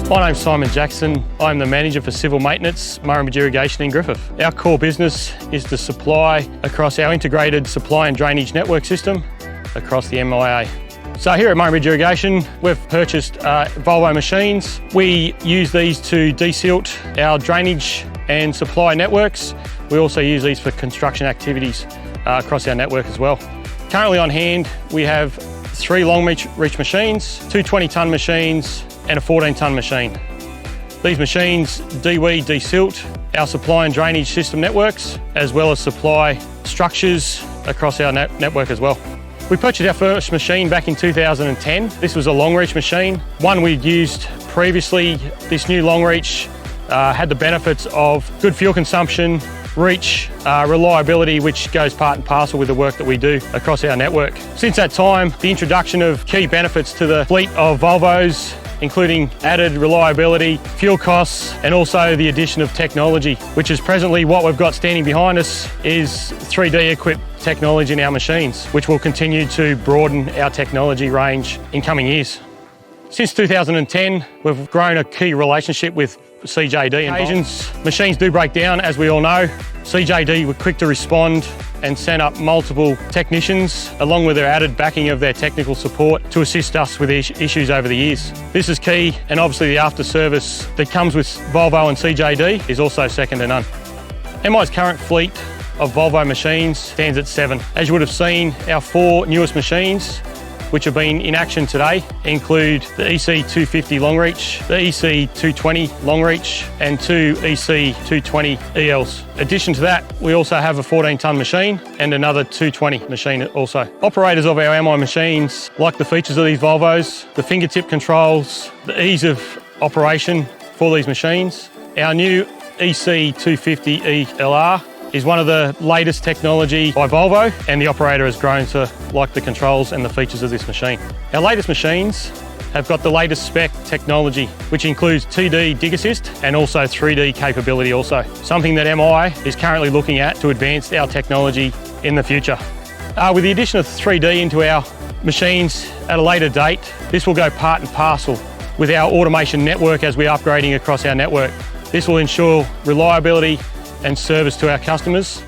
My name's Simon Jackson. I'm the Manager for Civil Maintenance, Murrumbidgee Irrigation in Griffith. Our core business is to supply across our integrated supply and drainage network system across the MIA. So here at Murrumbidgee Irrigation, we've purchased Volvo machines. We use these to desilt our drainage and supply networks. We also use these for construction activities across our network as well. Currently on hand, we have 3 long reach machines, 2 20-tonne machines, and a 14-tonne machine. These machines de-weed, desilt our supply and drainage system networks, as well as supply structures across our network as well. We purchased our first machine back in 2010. This was a long reach machine, one we'd used previously. This new long reach had the benefits of good fuel consumption, reach, reliability, which goes part and parcel with the work that we do across our network. Since that time, the introduction of key benefits to the fleet of Volvos, including added reliability, fuel costs, and also the addition of technology, which is presently what we've got standing behind us is 3D equipped technology in our machines, which will continue to broaden our technology range in coming years. Since 2010, we've grown a key relationship with CJD. Occasions, machines do break down, as we all know. CJD were quick to respond and send up multiple technicians, along with their added backing of their technical support to assist us with issues over the years. This is key, and obviously the after service that comes with Volvo and CJD is also second to none. MI's current fleet of Volvo machines stands at 7. As you would have seen, our 4 newest machines which have been in action today include the EC250 long reach, the EC220 long reach, and 2 EC220 ELs. In addition to that, we also have a 14-tonne machine and another 220 machine also. Operators of our MI machines like the features of these Volvos, the fingertip controls, the ease of operation for these machines. Our new EC250 ELR is one of the latest technology by Volvo, and the operator has grown to like the controls and the features of this machine. Our latest machines have got the latest spec technology, which includes 2D dig assist and also 3D capability also, something that MI is currently looking at to advance our technology in the future. With the addition of 3D into our machines at a later date, this will go part and parcel with our automation network as we're upgrading across our network. This will ensure reliability and service to our customers